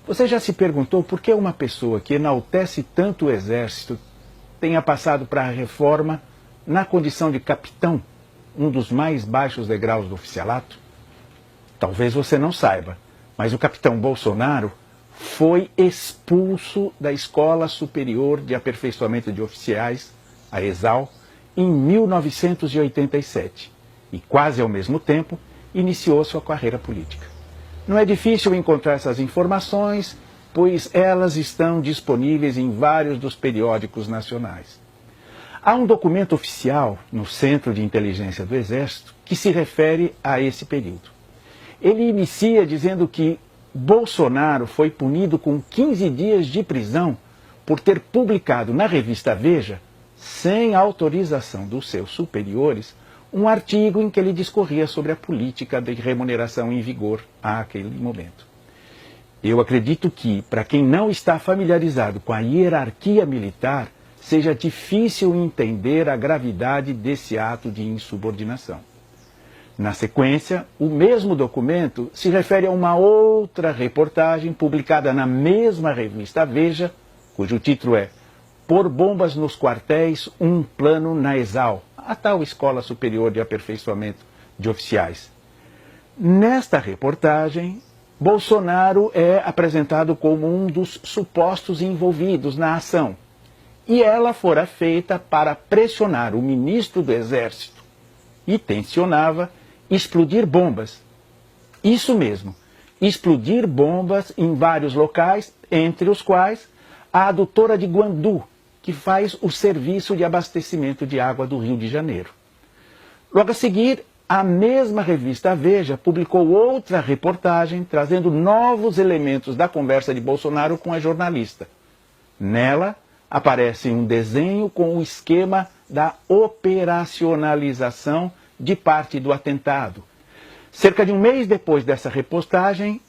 Você já se perguntou por que uma pessoa que enaltece tanto o Exército tenha passado para a reforma na condição de capitão, um dos mais baixos degraus do oficialato? Talvez você não saiba, mas o capitão Bolsonaro foi expulso da Escola Superior de Aperfeiçoamento de Oficiais, a ESAL, em 1987 e, quase ao mesmo tempo, iniciou sua carreira política. Não é difícil encontrar essas informações, pois elas estão disponíveis em vários dos periódicos nacionais. Há um documento oficial no Centro de Inteligência do Exército que se refere a esse período. Ele inicia dizendo que Bolsonaro foi punido com 15 dias de prisão por ter publicado na revista Veja, sem autorização dos seus superiores, um artigo em que ele discorria sobre a política de remuneração em vigor àquele momento. Eu acredito que, para quem não está familiarizado com a hierarquia militar, seja difícil entender a gravidade desse ato de insubordinação. Na sequência, o mesmo documento se refere a uma outra reportagem publicada na mesma revista Veja, cujo título é Por Bombas nos Quartéis, um Plano na ESAL, a tal Escola Superior de Aperfeiçoamento de Oficiais. Nesta reportagem, Bolsonaro é apresentado como um dos supostos envolvidos na ação, e ela fora feita para pressionar o ministro do Exército e tensionava explodir bombas. Isso mesmo, explodir bombas em vários locais, entre os quais a adutora de Guandu, que faz o serviço de abastecimento de água do Rio de Janeiro. Logo a seguir, a mesma revista Veja publicou outra reportagem trazendo novos elementos da conversa de Bolsonaro com a jornalista. Nela, aparece um desenho com o esquema da operacionalização de parte do atentado. Cerca de um mês depois dessa repostagem,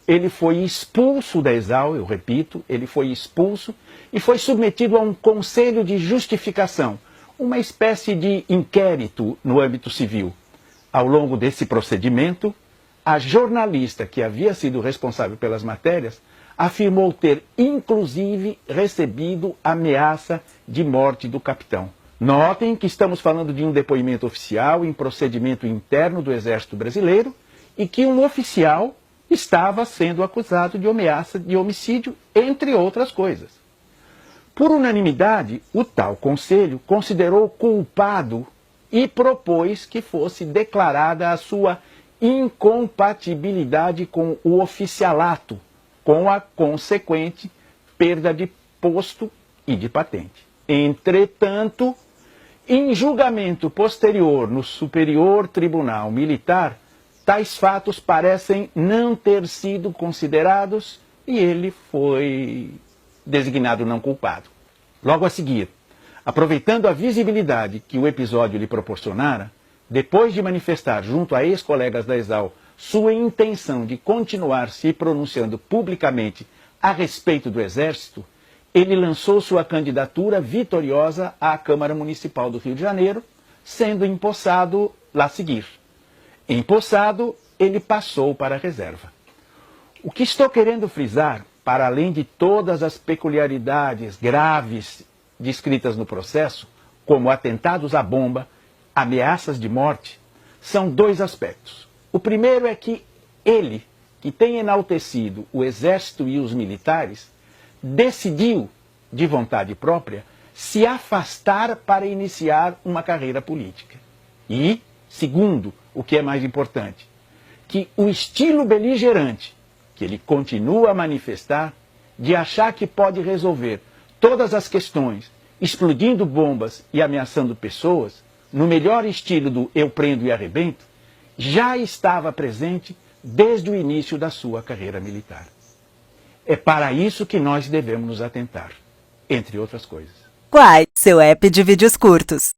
ele foi expulso da ESAL, eu repito, ele foi expulso e foi submetido a um conselho de justificação, uma espécie de inquérito no âmbito civil. Ao longo desse procedimento, a jornalista que havia sido responsável pelas matérias afirmou ter, inclusive, recebido ameaça de morte do capitão. Notem que estamos falando de um depoimento oficial em procedimento interno do Exército Brasileiro e que um oficial estava sendo acusado de ameaça de homicídio, entre outras coisas. Por unanimidade, o tal conselho considerou culpado e propôs que fosse declarada a sua incompatibilidade com o oficialato, com a consequente perda de posto e de patente. Entretanto, em julgamento posterior no Superior Tribunal Militar, tais fatos parecem não ter sido considerados e ele foi designado não culpado. Logo a seguir, aproveitando a visibilidade que o episódio lhe proporcionara, depois de manifestar junto a ex-colegas da ESAL sua intenção de continuar se pronunciando publicamente a respeito do Exército, ele lançou sua candidatura vitoriosa à Câmara Municipal do Rio de Janeiro, sendo empossado lá a seguir. Empossado, ele passou para a reserva. O que estou querendo frisar, para além de todas as peculiaridades graves descritas no processo, como atentados à bomba, ameaças de morte, são dois aspectos. O primeiro é que ele, que tem enaltecido o Exército e os militares, decidiu, de vontade própria, se afastar para iniciar uma carreira política. E, segundo, o que é mais importante, que o estilo beligerante que ele continua a manifestar, de achar que pode resolver todas as questões, explodindo bombas e ameaçando pessoas, no melhor estilo do eu prendo e arrebento, já estava presente desde o início da sua carreira militar. É para isso que nós devemos nos atentar, entre outras coisas. Quai, seu app de vídeos curtos.